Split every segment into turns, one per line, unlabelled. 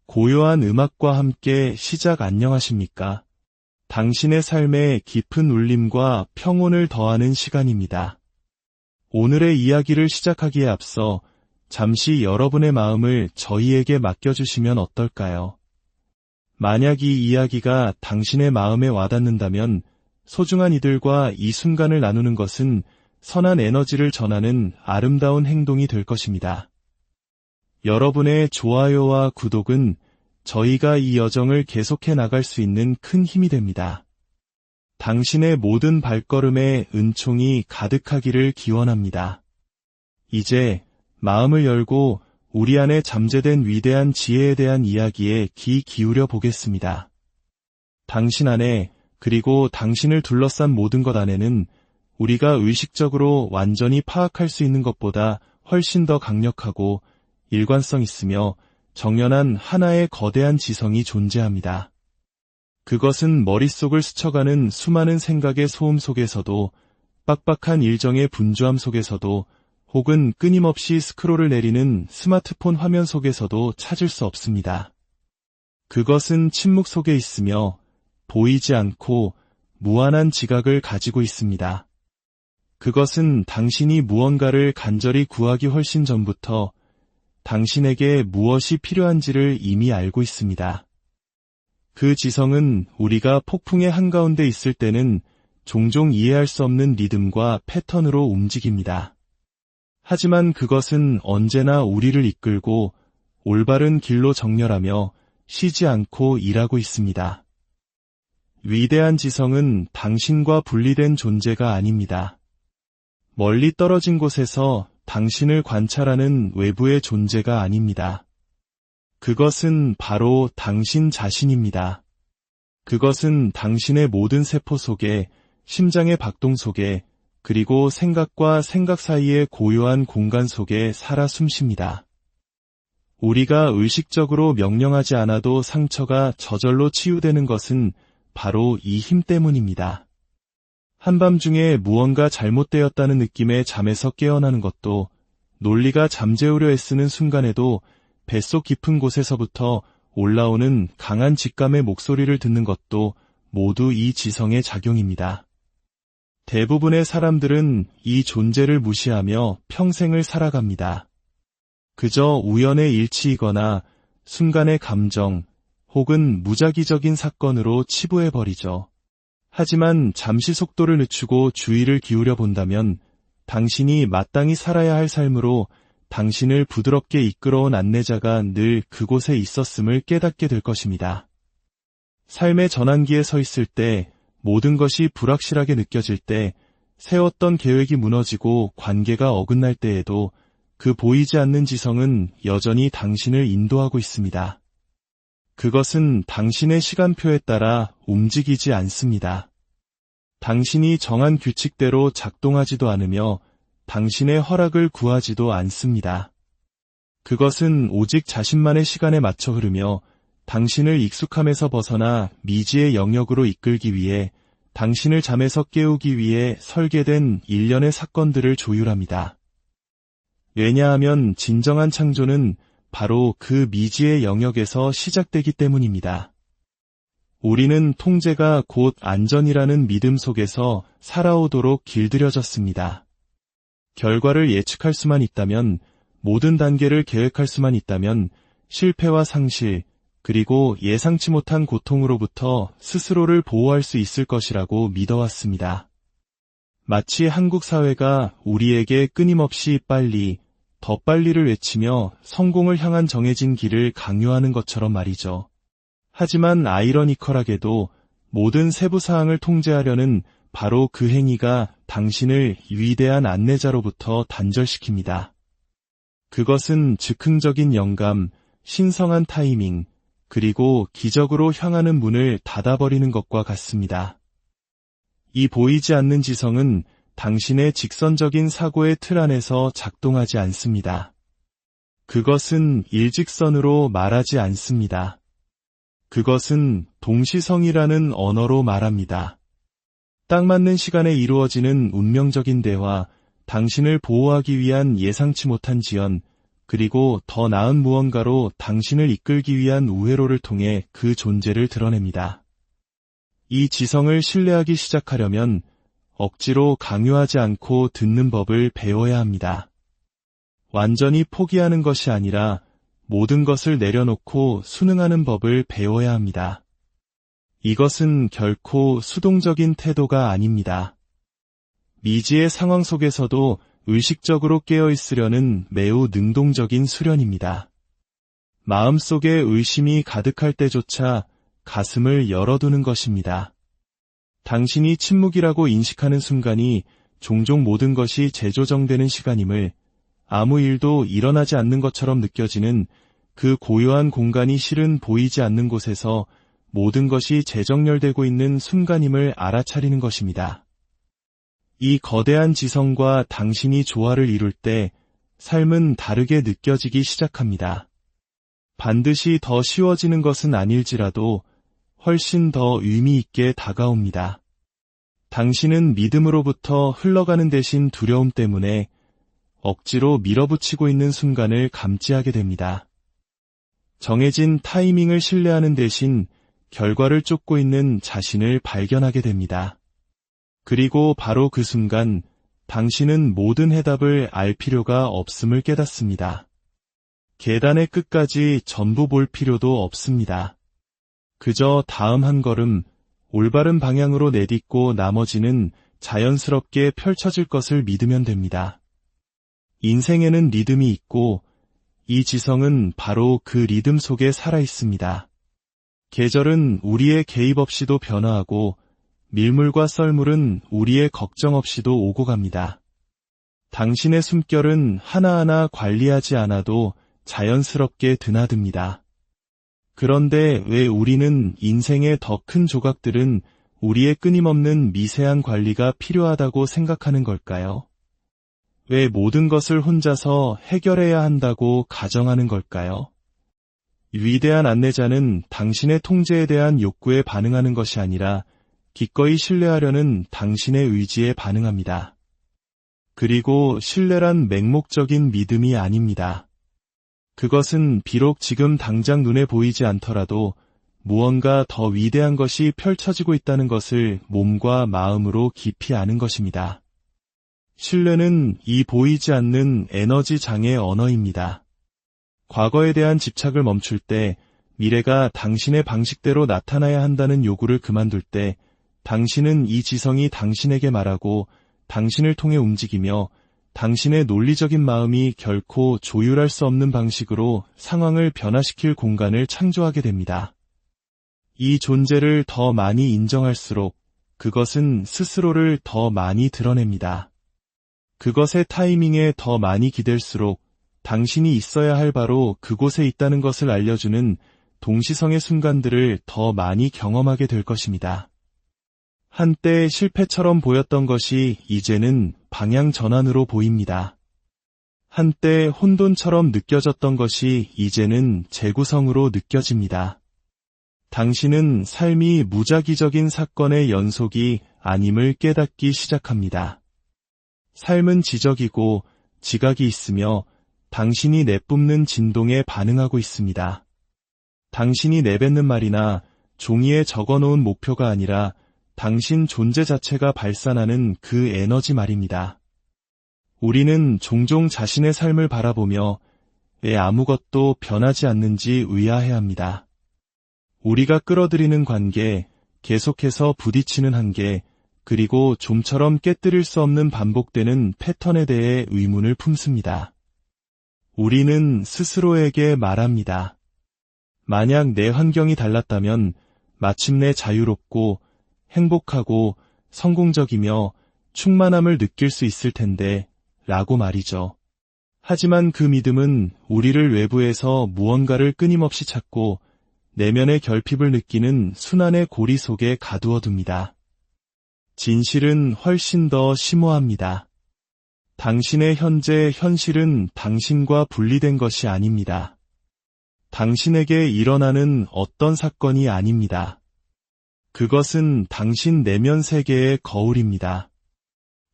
고요한 음악과 함께 시작 안녕하십니까? 당신의 삶에 깊은 울림과 평온을 더하는 시간입니다. 오늘의 이야기를 시작하기에 앞서 잠시 여러분의 마음을 저희에게 맡겨주시면 어떨까요? 만약 이 이야기가 당신의 마음에 와닿는다면 소중한 이들과 이 순간을 나누는 것은 선한 에너지를 전하는 아름다운 행동이 될 것입니다. 여러분의 좋아요와 구독은 저희가 이 여정을 계속해 나갈 수 있는 큰 힘이 됩니다. 당신의 모든 발걸음에 은총이 가득하기를 기원합니다. 이제 마음을 열고 우리 안에 잠재된 위대한 지혜에 대한 이야기에 귀 기울여 보겠습니다. 당신 안에, 그리고 당신을 둘러싼 모든 것 안에는 우리가 의식적으로 완전히 파악할 수 있는 것보다 훨씬 더 강력하고 일관성 있으며 정연한 하나의 거대한 지성이 존재합니다. 그것은 머릿속을 스쳐가는 수많은 생각의 소음 속에서도, 빡빡한 일정의 분주함 속에서도, 혹은 끊임없이 스크롤을 내리는 스마트폰 화면 속에서도 찾을 수 없습니다. 그것은 침묵 속에 있으며 보이지 않고 무한한 지각을 가지고 있습니다. 그것은 당신이 무언가를 간절히 구하기 훨씬 전부터 당신에게 무엇이 필요한지를 이미 알고 있습니다. 그 지성은 우리가 폭풍의 한가운데 있을 때는 종종 이해할 수 없는 리듬과 패턴으로 움직입니다. 하지만 그것은 언제나 우리를 이끌고 올바른 길로 정렬하며 쉬지 않고 일하고 있습니다. 위대한 지성은 당신과 분리된 존재가 아닙니다. 멀리 떨어진 곳에서 당신을 관찰하는 외부의 존재가 아닙니다. 그것은 바로 당신 자신입니다. 그것은 당신의 모든 세포 속에, 심장의 박동 속에, 그리고 생각과 생각 사이의 고요한 공간 속에 살아 숨쉽니다. 우리가 의식적으로 명령하지 않아도 상처가 저절로 치유되는 것은 바로 이 힘 때문입니다. 한밤중에 무언가 잘못되었다는 느낌의 잠에서 깨어나는 것도, 논리가 잠재우려 애쓰는 순간에도 뱃속 깊은 곳에서부터 올라오는 강한 직감의 목소리를 듣는 것도 모두 이 지성의 작용입니다. 대부분의 사람들은 이 존재를 무시하며 평생을 살아갑니다. 그저 우연의 일치이거나 순간의 감정 혹은 무작위적인 사건으로 치부해버리죠. 하지만 잠시 속도를 늦추고 주의를 기울여 본다면 당신이 마땅히 살아야 할 삶으로 당신을 부드럽게 이끌어온 안내자가 늘 그곳에 있었음을 깨닫게 될 것입니다. 삶의 전환기에 서 있을 때, 모든 것이 불확실하게 느껴질 때, 세웠던 계획이 무너지고 관계가 어긋날 때에도 그 보이지 않는 지성은 여전히 당신을 인도하고 있습니다. 그것은 당신의 시간표에 따라 움직이지 않습니다. 당신이 정한 규칙대로 작동하지도 않으며 당신의 허락을 구하지도 않습니다. 그것은 오직 자신만의 시간에 맞춰 흐르며 당신을 익숙함에서 벗어나 미지의 영역으로 이끌기 위해, 당신을 잠에서 깨우기 위해 설계된 일련의 사건들을 조율합니다. 왜냐하면 진정한 창조는 바로 그 미지의 영역에서 시작되기 때문입니다. 우리는 통제가 곧 안전이라는 믿음 속에서 살아오도록 길들여졌습니다. 결과를 예측할 수만 있다면, 모든 단계를 계획할 수만 있다면 실패와 상실, 그리고 예상치 못한 고통으로부터 스스로를 보호할 수 있을 것이라고 믿어왔습니다. 마치 한국 사회가 우리에게 끊임없이 빨리, 더 빨리를 외치며 성공을 향한 정해진 길을 강요하는 것처럼 말이죠. 하지만 아이러니컬하게도 모든 세부 사항을 통제하려는 바로 그 행위가 당신을 위대한 안내자로부터 단절시킵니다. 그것은 즉흥적인 영감, 신성한 타이밍, 그리고 기적으로 향하는 문을 닫아버리는 것과 같습니다. 이 보이지 않는 지성은 당신의 직선적인 사고의 틀 안에서 작동하지 않습니다. 그것은 일직선으로 말하지 않습니다. 그것은 동시성이라는 언어로 말합니다. 딱 맞는 시간에 이루어지는 운명적인 대화, 당신을 보호하기 위한 예상치 못한 지연, 그리고 더 나은 무언가로 당신을 이끌기 위한 우회로를 통해 그 존재를 드러냅니다. 이 지성을 신뢰하기 시작하려면 억지로 강요하지 않고 듣는 법을 배워야 합니다. 완전히 포기하는 것이 아니라 모든 것을 내려놓고 순응하는 법을 배워야 합니다. 이것은 결코 수동적인 태도가 아닙니다. 미지의 상황 속에서도 의식적으로 깨어있으려는 매우 능동적인 수련입니다. 마음속에 의심이 가득할 때조차 가슴을 열어두는 것입니다. 당신이 침묵이라고 인식하는 순간이 종종 모든 것이 재조정되는 시간임을, 아무 일도 일어나지 않는 것처럼 느껴지는 그 고요한 공간이 실은 보이지 않는 곳에서 모든 것이 재정렬되고 있는 순간임을 알아차리는 것입니다. 이 거대한 지성과 당신이 조화를 이룰 때 삶은 다르게 느껴지기 시작합니다. 반드시 더 쉬워지는 것은 아닐지라도 훨씬 더 의미 있게 다가옵니다. 당신은 믿음으로부터 흘러가는 대신 두려움 때문에 억지로 밀어붙이고 있는 순간을 감지하게 됩니다. 정해진 타이밍을 신뢰하는 대신 결과를 쫓고 있는 자신을 발견하게 됩니다. 그리고 바로 그 순간 당신은 모든 해답을 알 필요가 없음을 깨닫습니다. 계단의 끝까지 전부 볼 필요도 없습니다. 그저 다음 한 걸음 올바른 방향으로 내딛고 나머지는 자연스럽게 펼쳐질 것을 믿으면 됩니다. 인생에는 리듬이 있고 이 지성은 바로 그 리듬 속에 살아 있습니다. 계절은 우리의 개입 없이도 변화하고 밀물과 썰물은 우리의 걱정 없이도 오고 갑니다. 당신의 숨결은 하나하나 관리하지 않아도 자연스럽게 드나듭니다. 그런데 왜 우리는 인생의 더 큰 조각들은 우리의 끊임없는 미세한 관리가 필요하다고 생각하는 걸까요? 왜 모든 것을 혼자서 해결해야 한다고 가정하는 걸까요? 위대한 안내자는 당신의 통제에 대한 욕구에 반응하는 것이 아니라 기꺼이 신뢰하려는 당신의 의지에 반응합니다. 그리고 신뢰란 맹목적인 믿음이 아닙니다. 그것은 비록 지금 당장 눈에 보이지 않더라도 무언가 더 위대한 것이 펼쳐지고 있다는 것을 몸과 마음으로 깊이 아는 것입니다. 신뢰는 이 보이지 않는 에너지 장의 언어입니다. 과거에 대한 집착을 멈출 때, 미래가 당신의 방식대로 나타나야 한다는 요구를 그만둘 때, 당신은 이 지성이 당신에게 말하고 당신을 통해 움직이며 당신의 논리적인 마음이 결코 조율할 수 없는 방식으로 상황을 변화시킬 공간을 창조하게 됩니다. 이 존재를 더 많이 인정할수록 그것은 스스로를 더 많이 드러냅니다. 그것의 타이밍에 더 많이 기댈수록 당신이 있어야 할 바로 그곳에 있다는 것을 알려주는 동시성의 순간들을 더 많이 경험하게 될 것입니다. 한때 실패처럼 보였던 것이 이제는 방향 전환으로 보입니다. 한때 혼돈처럼 느껴졌던 것이 이제는 재구성으로 느껴집니다. 당신은 삶이 무작위적인 사건의 연속이 아님을 깨닫기 시작합니다. 삶은 지적이고 지각이 있으며 당신이 내뿜는 진동에 반응하고 있습니다. 당신이 내뱉는 말이나 종이에 적어놓은 목표가 아니라 당신 존재 자체가 발산하는 그 에너지 말입니다. 우리는 종종 자신의 삶을 바라보며 왜 아무것도 변하지 않는지 의아해합니다. 우리가 끌어들이는 관계, 계속해서 부딪히는 한계, 그리고 좀처럼 깨뜨릴 수 없는 반복되는 패턴에 대해 의문을 품습니다. 우리는 스스로에게 말합니다. 만약 내 환경이 달랐다면 마침내 자유롭고 행복하고 성공적이며 충만함을 느낄 수 있을 텐데 라고 말이죠. 하지만 그 믿음은 우리를 외부에서 무언가를 끊임없이 찾고 내면의 결핍을 느끼는 순환의 고리 속에 가두어둡니다. 진실은 훨씬 더 심오합니다. 당신의 현재 현실은 당신과 분리된 것이 아닙니다. 당신에게 일어나는 어떤 사건이 아닙니다. 그것은 당신 내면 세계의 거울입니다.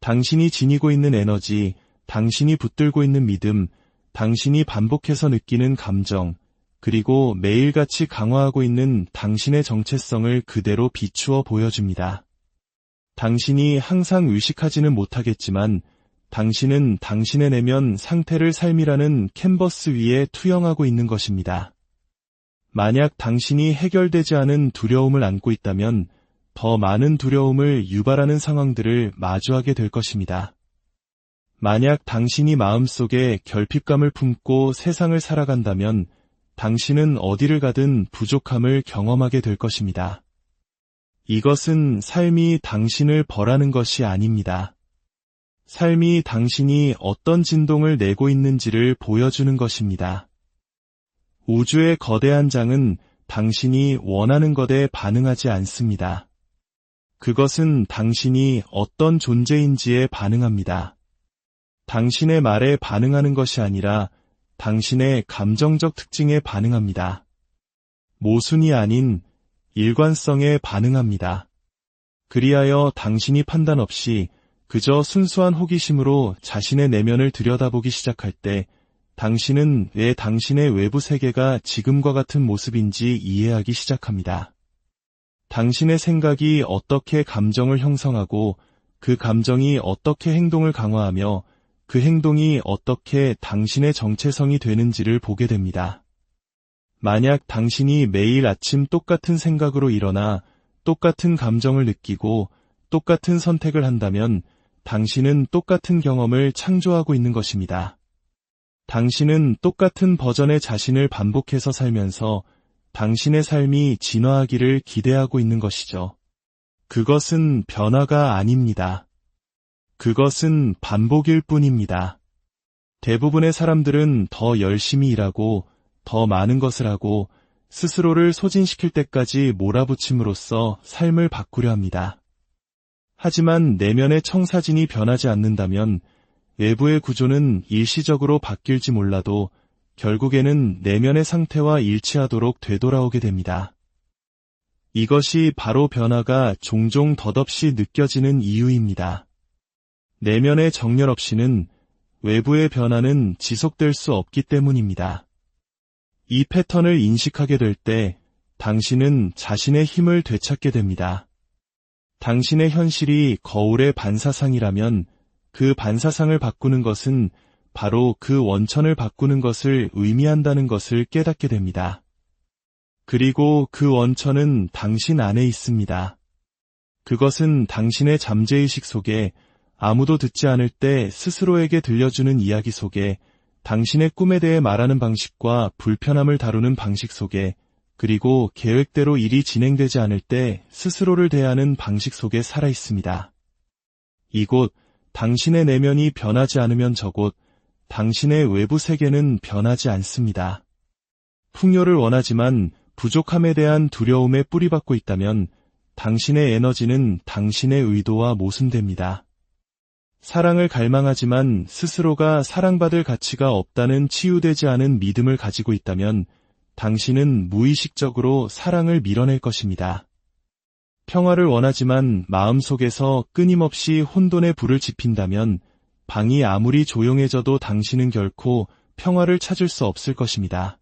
당신이 지니고 있는 에너지, 당신이 붙들고 있는 믿음, 당신이 반복해서 느끼는 감정, 그리고 매일같이 강화하고 있는 당신의 정체성을 그대로 비추어 보여줍니다. 당신이 항상 의식하지는 못하겠지만 당신은 당신의 내면 상태를 삶이라는 캔버스 위에 투영하고 있는 것입니다. 만약 당신이 해결되지 않은 두려움을 안고 있다면 더 많은 두려움을 유발하는 상황들을 마주하게 될 것입니다. 만약 당신이 마음속에 결핍감을 품고 세상을 살아간다면 당신은 어디를 가든 부족함을 경험하게 될 것입니다. 이것은 삶이 당신을 벌하는 것이 아닙니다. 삶이 당신이 어떤 진동을 내고 있는지를 보여주는 것입니다. 우주의 거대한 장은 당신이 원하는 것에 반응하지 않습니다. 그것은 당신이 어떤 존재인지에 반응합니다. 당신의 말에 반응하는 것이 아니라 당신의 감정적 특징에 반응합니다. 모순이 아닌 일관성에 반응합니다. 그리하여 당신이 판단 없이 그저 순수한 호기심으로 자신의 내면을 들여다보기 시작할 때 당신은 왜 당신의 외부 세계가 지금과 같은 모습인지 이해하기 시작합니다. 당신의 생각이 어떻게 감정을 형성하고 그 감정이 어떻게 행동을 강화하며 그 행동이 어떻게 당신의 정체성이 되는지를 보게 됩니다. 만약 당신이 매일 아침 똑같은 생각으로 일어나 똑같은 감정을 느끼고 똑같은 선택을 한다면 당신은 똑같은 경험을 창조하고 있는 것입니다. 당신은 똑같은 버전의 자신을 반복해서 살면서 당신의 삶이 진화하기를 기대하고 있는 것이죠. 그것은 변화가 아닙니다. 그것은 반복일 뿐입니다. 대부분의 사람들은 더 열심히 일하고 더 많은 것을 하고 스스로를 소진시킬 때까지 몰아붙임으로써 삶을 바꾸려 합니다. 하지만 내면의 청사진이 변하지 않는다면 외부의 구조는 일시적으로 바뀔지 몰라도 결국에는 내면의 상태와 일치하도록 되돌아오게 됩니다. 이것이 바로 변화가 종종 덧없이 느껴지는 이유입니다. 내면의 정렬 없이는 외부의 변화는 지속될 수 없기 때문입니다. 이 패턴을 인식하게 될 때 당신은 자신의 힘을 되찾게 됩니다. 당신의 현실이 거울의 반사상이라면 그 반사상을 바꾸는 것은 바로 그 원천을 바꾸는 것을 의미한다는 것을 깨닫게 됩니다. 그리고 그 원천은 당신 안에 있습니다. 그것은 당신의 잠재의식 속에 아무도 듣지 않을 때 스스로에게 들려주는 이야기 속에 당신의 꿈에 대해 말하는 방식과 불편함을 다루는 방식 속에 그리고 계획대로 일이 진행되지 않을 때 스스로를 대하는 방식 속에 살아 있습니다. 이곳 당신의 내면이 변하지 않으면 저곳 당신의 외부 세계는 변하지 않습니다. 풍요를 원하지만 부족함에 대한 두려움에 뿌리박고 있다면 당신의 에너지는 당신의 의도와 모순됩니다. 사랑을 갈망하지만 스스로가 사랑받을 가치가 없다는 치유되지 않은 믿음을 가지고 있다면 당신은 무의식적으로 사랑을 밀어낼 것입니다. 평화를 원하지만 마음속에서 끊임없이 혼돈의 불을 지핀다면 방이 아무리 조용해져도 당신은 결코 평화를 찾을 수 없을 것입니다.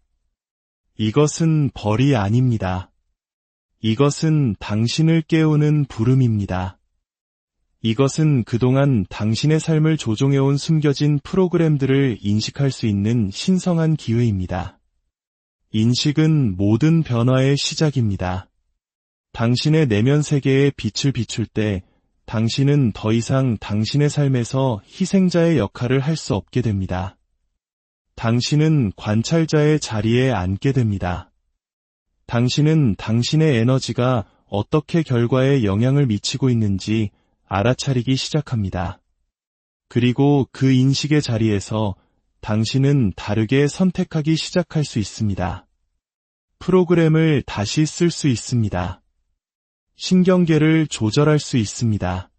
이것은 벌이 아닙니다. 이것은 당신을 깨우는 부름입니다. 이것은 그동안 당신의 삶을 조종해온 숨겨진 프로그램들을 인식할 수 있는 신성한 기회입니다. 인식은 모든 변화의 시작입니다. 당신의 내면 세계에 빛을 비출 때 당신은 더 이상 당신의 삶에서 희생자의 역할을 할 수 없게 됩니다. 당신은 관찰자의 자리에 앉게 됩니다. 당신은 당신의 에너지가 어떻게 결과에 영향을 미치고 있는지 알아차리기 시작합니다. 그리고 그 인식의 자리에서 당신은 다르게 선택하기 시작할 수 있습니다. 프로그램을 다시 쓸 수 있습니다. 신경계를 조절할 수 있습니다.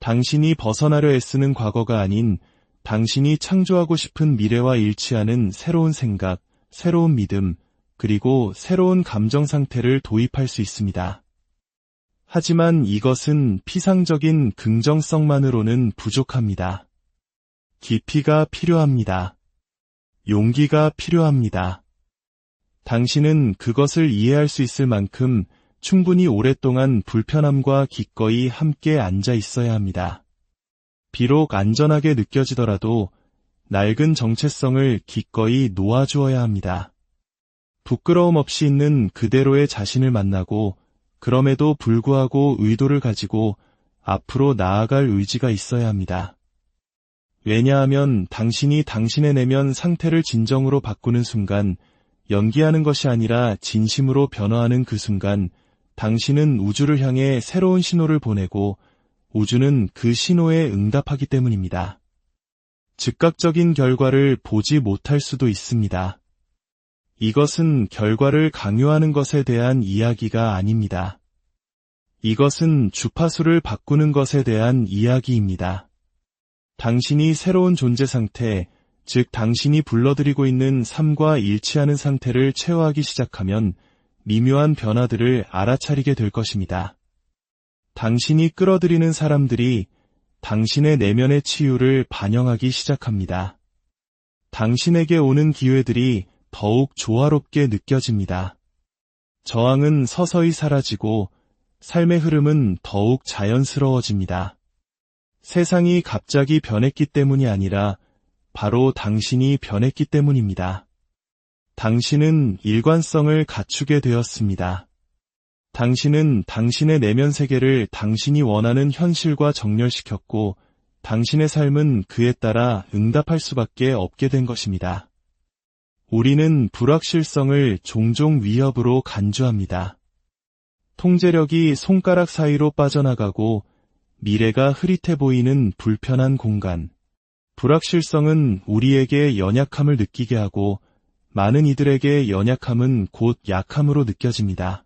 당신이 벗어나려 애쓰는 과거가 아닌 당신이 창조하고 싶은 미래와 일치하는 새로운 생각, 새로운 믿음, 그리고 새로운 감정 상태를 도입할 수 있습니다. 하지만 이것은 피상적인 긍정성만으로는 부족합니다. 깊이가 필요합니다. 용기가 필요합니다. 당신은 그것을 이해할 수 있을 만큼 충분히 오랫동안 불편함과 기꺼이 함께 앉아 있어야 합니다. 비록 안전하게 느껴지더라도 낡은 정체성을 기꺼이 놓아주어야 합니다. 부끄러움 없이 있는 그대로의 자신을 만나고 그럼에도 불구하고 의도를 가지고 앞으로 나아갈 의지가 있어야 합니다. 왜냐하면 당신이 당신의 내면 상태를 진정으로 바꾸는 순간, 연기하는 것이 아니라 진심으로 변화하는 그 순간, 당신은 우주를 향해 새로운 신호를 보내고 우주는 그 신호에 응답하기 때문입니다. 즉각적인 결과를 보지 못할 수도 있습니다. 이것은 결과를 강요하는 것에 대한 이야기가 아닙니다. 이것은 주파수를 바꾸는 것에 대한 이야기입니다. 당신이 새로운 존재 상태, 즉 당신이 불러들이고 있는 삶과 일치하는 상태를 체화하기 시작하면 미묘한 변화들을 알아차리게 될 것입니다. 당신이 끌어들이는 사람들이 당신의 내면의 치유를 반영하기 시작합니다. 당신에게 오는 기회들이 더욱 조화롭게 느껴집니다. 저항은 서서히 사라지고 삶의 흐름은 더욱 자연스러워집니다. 세상이 갑자기 변했기 때문이 아니라 바로 당신이 변했기 때문입니다. 당신은 일관성을 갖추게 되었습니다. 당신은 당신의 내면 세계를 당신이 원하는 현실과 정렬시켰고 당신의 삶은 그에 따라 응답할 수밖에 없게 된 것입니다. 우리는 불확실성을 종종 위협으로 간주합니다. 통제력이 손가락 사이로 빠져나가고 미래가 흐릿해 보이는 불편한 공간. 불확실성은 우리에게 연약함을 느끼게 하고 많은 이들에게 연약함은 곧 약함으로 느껴집니다.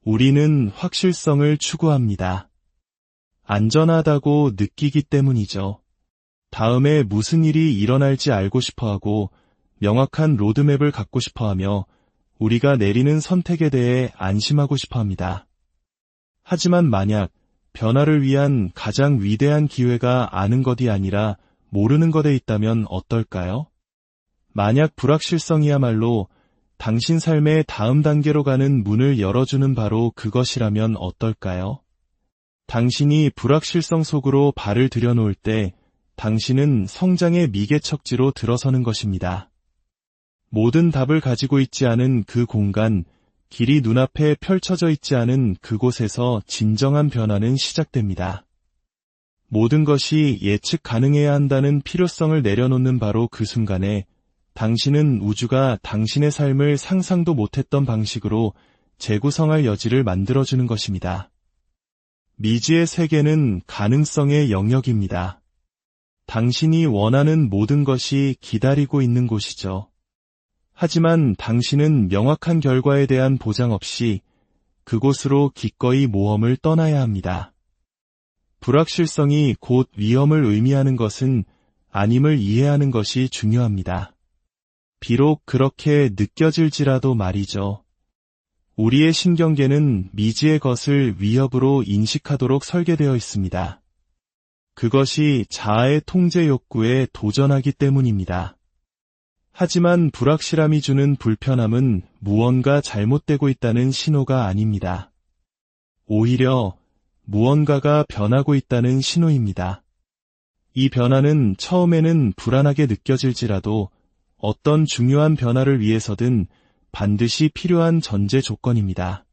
우리는 확실성을 추구합니다. 안전하다고 느끼기 때문이죠. 다음에 무슨 일이 일어날지 알고 싶어하고 명확한 로드맵을 갖고 싶어하며 우리가 내리는 선택에 대해 안심하고 싶어합니다. 하지만 만약 변화를 위한 가장 위대한 기회가 아는 것이 아니라 모르는 것에 있다면 어떨까요? 만약 불확실성이야말로 당신 삶의 다음 단계로 가는 문을 열어주는 바로 그것이라면 어떨까요? 당신이 불확실성 속으로 발을 들여놓을 때 당신은 성장의 미개척지로 들어서는 것입니다. 모든 답을 가지고 있지 않은 그 공간, 길이 눈앞에 펼쳐져 있지 않은 그곳에서 진정한 변화는 시작됩니다. 모든 것이 예측 가능해야 한다는 필요성을 내려놓는 바로 그 순간에 당신은 우주가 당신의 삶을 상상도 못했던 방식으로 재구성할 여지를 만들어주는 것입니다. 미지의 세계는 가능성의 영역입니다. 당신이 원하는 모든 것이 기다리고 있는 곳이죠. 하지만 당신은 명확한 결과에 대한 보장 없이 그곳으로 기꺼이 모험을 떠나야 합니다. 불확실성이 곧 위험을 의미하는 것은 아님을 이해하는 것이 중요합니다. 비록 그렇게 느껴질지라도 말이죠. 우리의 신경계는 미지의 것을 위협으로 인식하도록 설계되어 있습니다. 그것이 자아의 통제 욕구에 도전하기 때문입니다. 하지만 불확실함이 주는 불편함은 무언가 잘못되고 있다는 신호가 아닙니다. 오히려 무언가가 변하고 있다는 신호입니다. 이 변화는 처음에는 불안하게 느껴질지라도 어떤 중요한 변화를 위해서든 반드시 필요한 전제 조건입니다.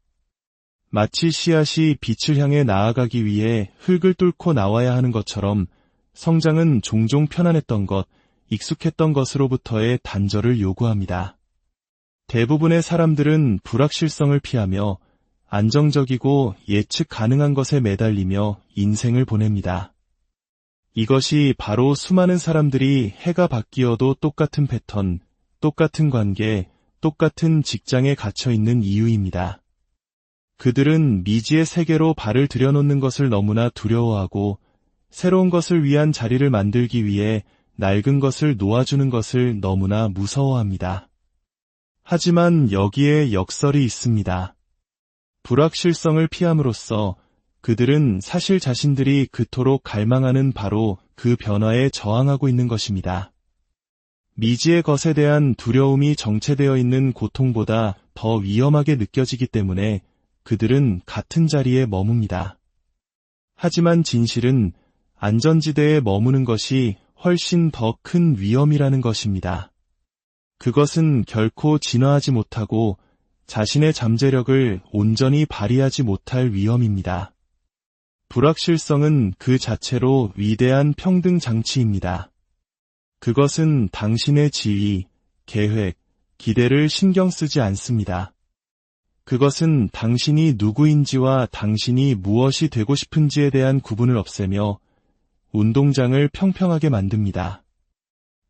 마치 씨앗이 빛을 향해 나아가기 위해 흙을 뚫고 나와야 하는 것처럼 성장은 종종 편안했던 것, 익숙했던 것으로부터의 단절을 요구합니다. 대부분의 사람들은 불확실성을 피하며 안정적이고 예측 가능한 것에 매달리며 인생을 보냅니다. 이것이 바로 수많은 사람들이 해가 바뀌어도 똑같은 패턴, 똑같은 관계, 똑같은 직장에 갇혀 있는 이유입니다. 그들은 미지의 세계로 발을 들여놓는 것을 너무나 두려워하고 새로운 것을 위한 자리를 만들기 위해 낡은 것을 놓아주는 것을 너무나 무서워합니다. 하지만 여기에 역설이 있습니다. 불확실성을 피함으로써 그들은 사실 자신들이 그토록 갈망하는 바로 그 변화에 저항하고 있는 것입니다. 미지의 것에 대한 두려움이 정체되어 있는 고통보다 더 위험하게 느껴지기 때문에 그들은 같은 자리에 머뭅니다. 하지만 진실은 안전지대에 머무는 것이 훨씬 더 큰 위험이라는 것입니다. 그것은 결코 진화하지 못하고 자신의 잠재력을 온전히 발휘하지 못할 위험입니다. 불확실성은 그 자체로 위대한 평등 장치입니다. 그것은 당신의 지위, 계획, 기대를 신경 쓰지 않습니다. 그것은 당신이 누구인지와 당신이 무엇이 되고 싶은지에 대한 구분을 없애며 운동장을 평평하게 만듭니다.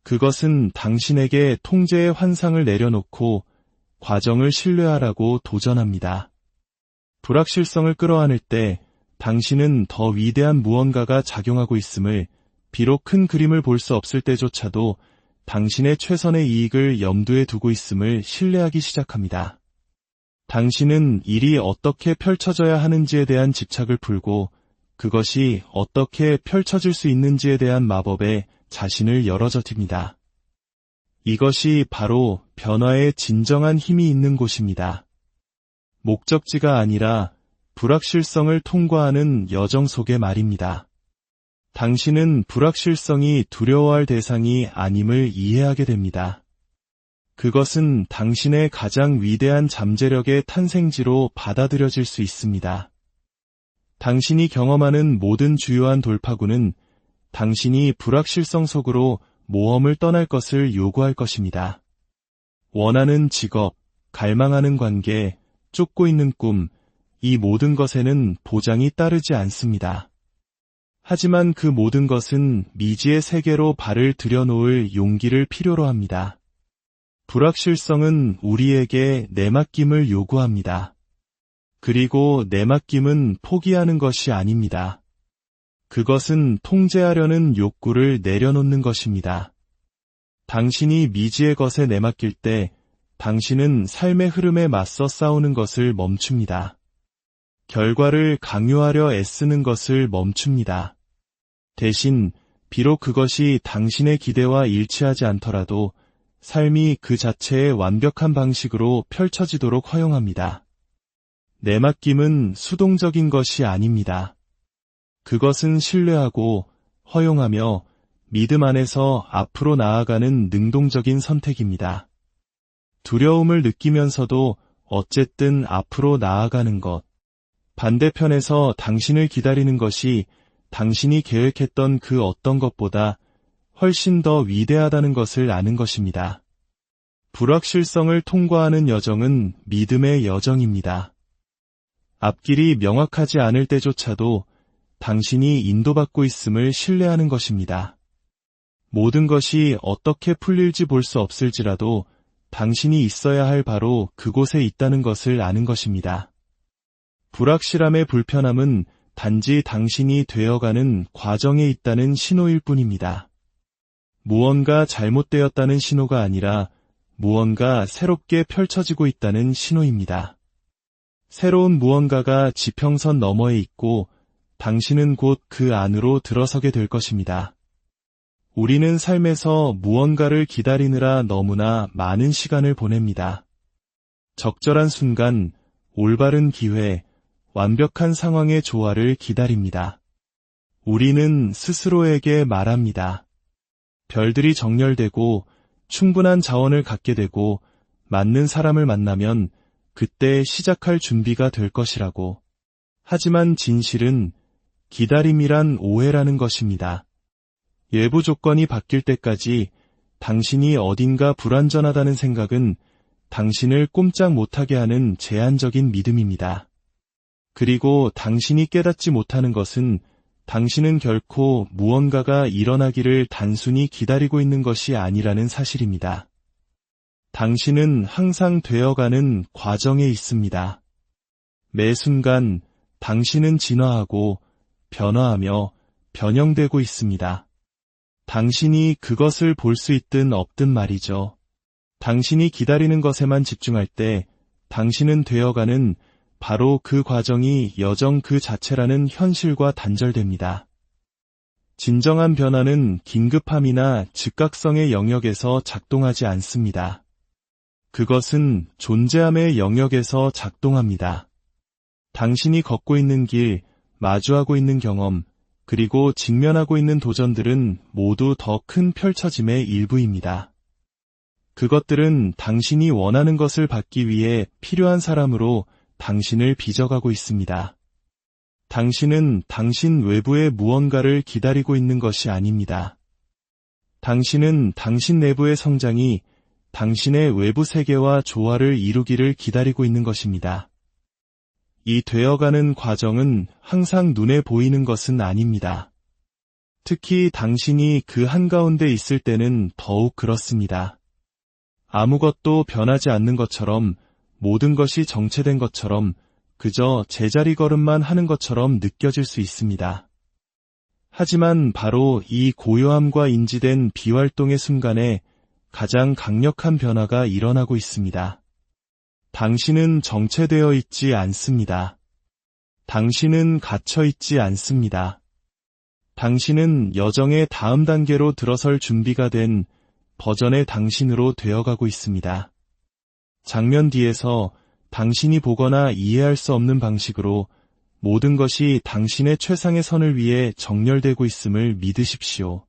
그것은 당신에게 통제의 환상을 내려놓고 과정을 신뢰하라고 도전합니다. 불확실성을 끌어안을 때 당신은 더 위대한 무언가가 작용하고 있음을, 비록 큰 그림을 볼 수 없을 때조차도 당신의 최선의 이익을 염두에 두고 있음을 신뢰하기 시작합니다. 당신은 일이 어떻게 펼쳐져야 하는지에 대한 집착을 풀고 그것이 어떻게 펼쳐질 수 있는지에 대한 마법에 자신을 열어젖힙니다. 이것이 바로 변화의 진정한 힘이 있는 곳입니다. 목적지가 아니라 불확실성을 통과하는 여정 속의 말입니다. 당신은 불확실성이 두려워할 대상이 아님을 이해하게 됩니다. 그것은 당신의 가장 위대한 잠재력의 탄생지로 받아들여질 수 있습니다. 당신이 경험하는 모든 주요한 돌파구는 당신이 불확실성 속으로 모험을 떠날 것을 요구할 것입니다. 원하는 직업, 갈망하는 관계, 쫓고 있는 꿈, 이 모든 것에는 보장이 따르지 않습니다. 하지만 그 모든 것은 미지의 세계로 발을 들여놓을 용기를 필요로 합니다. 불확실성은 우리에게 내맡김을 요구합니다. 그리고 내맡김은 포기하는 것이 아닙니다. 그것은 통제하려는 욕구를 내려놓는 것입니다. 당신이 미지의 것에 내맡길 때 당신은 삶의 흐름에 맞서 싸우는 것을 멈춥니다. 결과를 강요하려 애쓰는 것을 멈춥니다. 대신 비록 그것이 당신의 기대와 일치하지 않더라도 삶이 그 자체의 완벽한 방식으로 펼쳐지도록 허용합니다. 내맡김은 수동적인 것이 아닙니다. 그것은 신뢰하고 허용하며 믿음 안에서 앞으로 나아가는 능동적인 선택입니다. 두려움을 느끼면서도 어쨌든 앞으로 나아가는 것. 반대편에서 당신을 기다리는 것이 당신이 계획했던 그 어떤 것보다 훨씬 더 위대하다는 것을 아는 것입니다. 불확실성을 통과하는 여정은 믿음의 여정입니다. 앞길이 명확하지 않을 때조차도 당신이 인도받고 있음을 신뢰하는 것입니다. 모든 것이 어떻게 풀릴지 볼 수 없을지라도 당신이 있어야 할 바로 그곳에 있다는 것을 아는 것입니다. 불확실함의 불편함은 단지 당신이 되어가는 과정에 있다는 신호일 뿐입니다. 무언가 잘못되었다는 신호가 아니라 무언가 새롭게 펼쳐지고 있다는 신호입니다. 새로운 무언가가 지평선 너머에 있고 당신은 곧 그 안으로 들어서게 될 것입니다. 우리는 삶에서 무언가를 기다리느라 너무나 많은 시간을 보냅니다. 적절한 순간, 올바른 기회, 완벽한 상황의 조화를 기다립니다. 우리는 스스로에게 말합니다. 별들이 정렬되고 충분한 자원을 갖게 되고 맞는 사람을 만나면 그때 시작할 준비가 될 것이라고. 하지만 진실은 기다림이란 오해라는 것입니다. 예부 조건이 바뀔 때까지 당신이 어딘가 불완전하다는 생각은 당신을 꼼짝 못하게 하는 제한적인 믿음입니다. 그리고 당신이 깨닫지 못하는 것은 당신은 결코 무언가가 일어나기를 단순히 기다리고 있는 것이 아니라는 사실입니다. 당신은 항상 되어가는 과정에 있습니다. 매 순간 당신은 진화하고 변화하며 변형되고 있습니다. 당신이 그것을 볼 수 있든 없든 말이죠. 당신이 기다리는 것에만 집중할 때 당신은 되어가는 바로 그 과정이 여정 그 자체라는 현실과 단절됩니다. 진정한 변화는 긴급함이나 즉각성의 영역에서 작동하지 않습니다. 그것은 존재함의 영역에서 작동합니다. 당신이 걷고 있는 길, 마주하고 있는 경험, 그리고 직면하고 있는 도전들은 모두 더 큰 펼쳐짐의 일부입니다. 그것들은 당신이 원하는 것을 받기 위해 필요한 사람으로 당신을 빚어가고 있습니다. 당신은 당신 외부의 무언가를 기다리고 있는 것이 아닙니다. 당신은 당신 내부의 성장이 당신의 외부 세계와 조화를 이루기를 기다리고 있는 것입니다. 이 되어가는 과정은 항상 눈에 보이는 것은 아닙니다. 특히 당신이 그 한가운데 있을 때는 더욱 그렇습니다. 아무것도 변하지 않는 것처럼, 모든 것이 정체된 것처럼, 그저 제자리 걸음만 하는 것처럼 느껴질 수 있습니다. 하지만 바로 이 고요함과 인지된 비활동의 순간에 가장 강력한 변화가 일어나고 있습니다. 당신은 정체되어 있지 않습니다. 당신은 갇혀 있지 않습니다. 당신은 여정의 다음 단계로 들어설 준비가 된 버전의 당신으로 되어가고 있습니다. 장면 뒤에서 당신이 보거나 이해할 수 없는 방식으로 모든 것이 당신의 최상의 선을 위해 정렬되고 있음을 믿으십시오.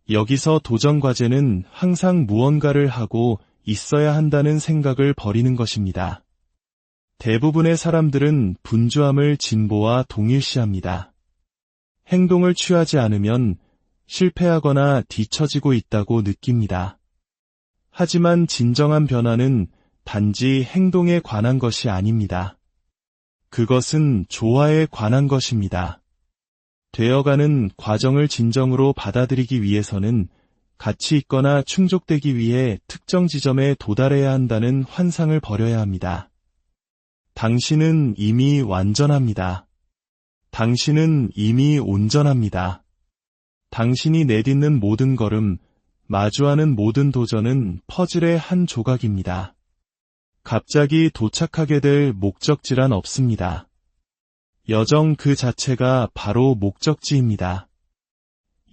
여기서 도전 과제는 항상 무언가를 하고 있어야 한다는 생각을 버리는 것입니다. 대부분의 사람들은 분주함을 진보와 동일시합니다. 행동을 취하지 않으면 실패하거나 뒤처지고 있다고 느낍니다. 하지만 진정한 변화는 단지 행동에 관한 것이 아닙니다. 그것은 조화에 관한 것입니다. 되어가는 과정을 진정으로 받아들이기 위해서는 가치 있거나 충족되기 위해 특정 지점에 도달해야 한다는 환상을 버려야 합니다. 당신은 이미 완전합니다. 당신은 이미 온전합니다. 당신이 내딛는 모든 걸음, 마주하는 모든 도전은 퍼즐의 한 조각입니다. 갑자기 도착하게 될 목적지란 없습니다. 여정 그 자체가 바로 목적지입니다.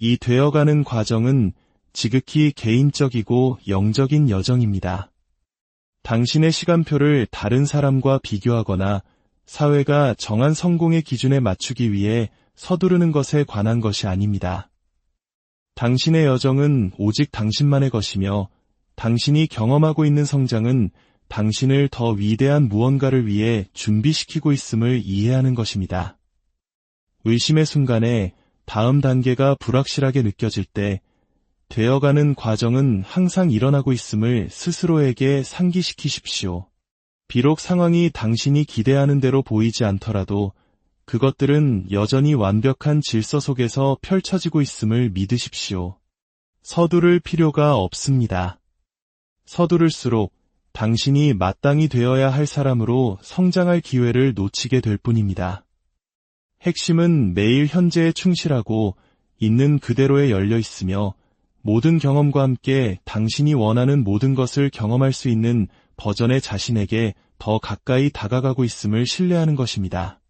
이 되어가는 과정은 지극히 개인적이고 영적인 여정입니다. 당신의 시간표를 다른 사람과 비교하거나 사회가 정한 성공의 기준에 맞추기 위해 서두르는 것에 관한 것이 아닙니다. 당신의 여정은 오직 당신만의 것이며 당신이 경험하고 있는 성장은 당신을 더 위대한 무언가를 위해 준비시키고 있음을 이해하는 것입니다. 의심의 순간에 다음 단계가 불확실하게 느껴질 때 되어가는 과정은 항상 일어나고 있음을 스스로에게 상기시키십시오. 비록 상황이 당신이 기대하는 대로 보이지 않더라도 그것들은 여전히 완벽한 질서 속에서 펼쳐지고 있음을 믿으십시오. 서두를 필요가 없습니다. 서두를수록 당신이 마땅히 되어야 할 사람으로 성장할 기회를 놓치게 될 뿐입니다. 핵심은 매일 현재에 충실하고 있는 그대로에 열려 있으며 모든 경험과 함께 당신이 원하는 모든 것을 경험할 수 있는 버전의 자신에게 더 가까이 다가가고 있음을 신뢰하는 것입니다.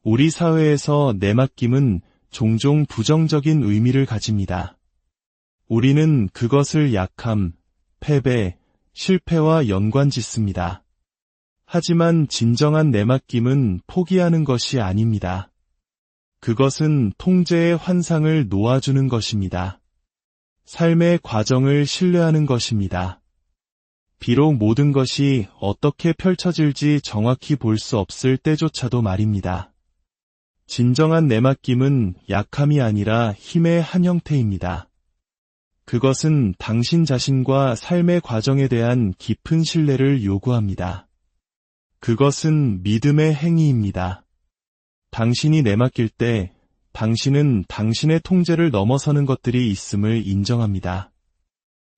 우리 사회에서 내맡김은 종종 부정적인 의미를 가집니다. 우리는 그것을 약함, 패배, 실패와 연관짓습니다. 하지만 진정한 내맡김은 포기하는 것이 아닙니다. 그것은 통제의 환상을 놓아주는 것입니다. 삶의 과정을 신뢰하는 것입니다. 비록 모든 것이 어떻게 펼쳐질지 정확히 볼 수 없을 때조차도 말입니다. 진정한 내맡김은 약함이 아니라 힘의 한 형태입니다. 그것은 당신 자신과 삶의 과정에 대한 깊은 신뢰를 요구합니다. 그것은 믿음의 행위입니다. 당신이 내맡길 때 당신은 당신의 통제를 넘어서는 것들이 있음을 인정합니다.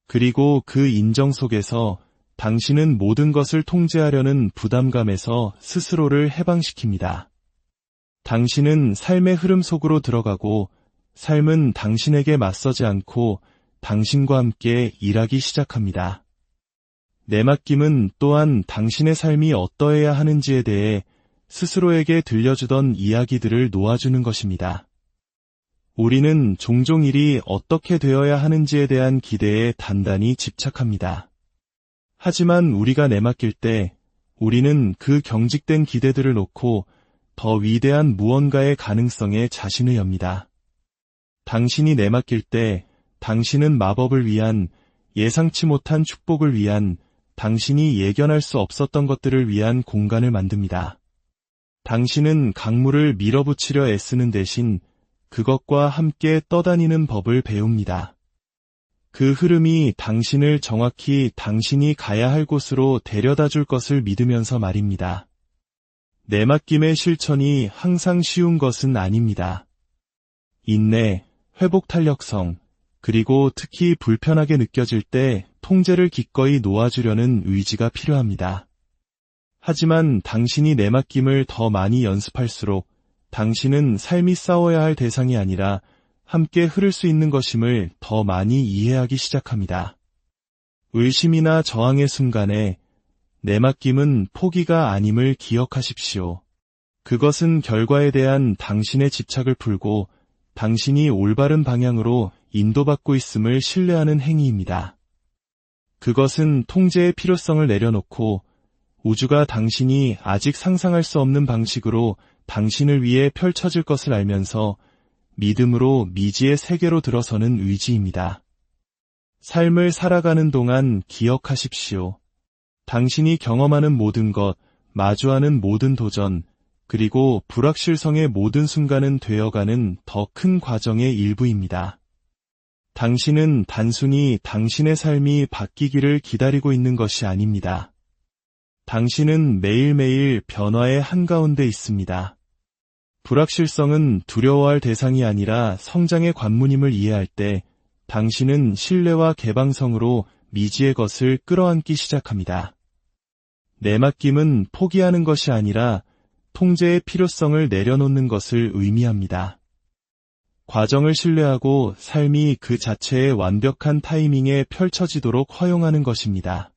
그리고 그 인정 속에서 당신은 모든 것을 통제하려는 부담감에서 스스로를 해방시킵니다. 당신은 삶의 흐름 속으로 들어가고 삶은 당신에게 맞서지 않고 당신과 함께 일하기 시작합니다. 내맡김은 또한 당신의 삶이 어떠해야 하는지에 대해 스스로에게 들려주던 이야기들을 놓아주는 것입니다. 우리는 종종 일이 어떻게 되어야 하는지에 대한 기대에 단단히 집착합니다. 하지만 우리가 내맡길 때 우리는 그 경직된 기대들을 놓고 더 위대한 무언가의 가능성에 자신을 엽니다. 당신이 내맡길 때 당신은 마법을 위한, 예상치 못한 축복을 위한, 당신이 예견할 수 없었던 것들을 위한 공간을 만듭니다. 당신은 강물을 밀어붙이려 애쓰는 대신 그것과 함께 떠다니는 법을 배웁니다. 그 흐름이 당신을 정확히 당신이 가야 할 곳으로 데려다 줄 것을 믿으면서 말입니다. 내맡김의 실천이 항상 쉬운 것은 아닙니다. 인내, 회복 탄력성, 그리고 특히 불편하게 느껴질 때 통제를 기꺼이 놓아주려는 의지가 필요합니다. 하지만 당신이 내맡김을 더 많이 연습할수록 당신은 삶이 싸워야 할 대상이 아니라 함께 흐를 수 있는 것임을 더 많이 이해하기 시작합니다. 의심이나 저항의 순간에 내맡김은 포기가 아님을 기억하십시오. 그것은 결과에 대한 당신의 집착을 풀고 당신이 올바른 방향으로 인도받고 있음을 신뢰하는 행위입니다. 그것은 통제의 필요성을 내려놓고 우주가 당신이 아직 상상할 수 없는 방식으로 당신을 위해 펼쳐질 것을 알면서 믿음으로 미지의 세계로 들어서는 의지입니다. 삶을 살아가는 동안 기억하십시오. 당신이 경험하는 모든 것, 마주하는 모든 도전, 그리고 불확실성의 모든 순간은 되어가는 더 큰 과정의 일부입니다. 당신은 단순히 당신의 삶이 바뀌기를 기다리고 있는 것이 아닙니다. 당신은 매일매일 변화의 한가운데 있습니다. 불확실성은 두려워할 대상이 아니라 성장의 관문임을 이해할 때 당신은 신뢰와 개방성으로 미지의 것을 끌어안기 시작합니다. 내맡김은 포기하는 것이 아니라 통제의 필요성을 내려놓는 것을 의미합니다. 과정을 신뢰하고 삶이 그 자체의 완벽한 타이밍에 펼쳐지도록 허용하는 것입니다.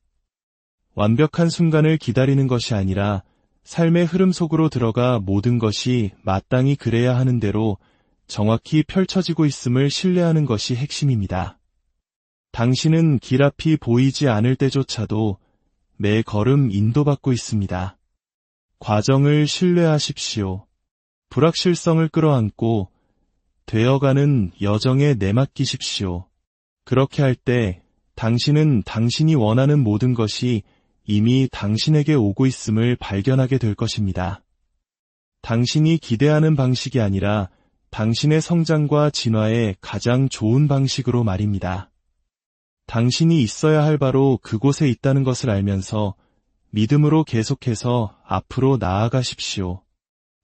완벽한 순간을 기다리는 것이 아니라 삶의 흐름 속으로 들어가 모든 것이 마땅히 그래야 하는 대로 정확히 펼쳐지고 있음을 신뢰하는 것이 핵심입니다. 당신은 길 앞이 보이지 않을 때조차도 매 걸음 인도받고 있습니다. 과정을 신뢰하십시오. 불확실성을 끌어안고 되어가는 여정에 내맡기십시오. 그렇게 할 때 당신은 당신이 원하는 모든 것이 이미 당신에게 오고 있음을 발견하게 될 것입니다. 당신이 기대하는 방식이 아니라 당신의 성장과 진화의 가장 좋은 방식으로 말입니다. 당신이 있어야 할 바로 그곳에 있다는 것을 알면서 믿음으로 계속해서 앞으로 나아가십시오.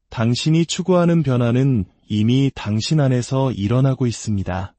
당신이 추구하는 변화는 이미 당신 안에서 일어나고 있습니다.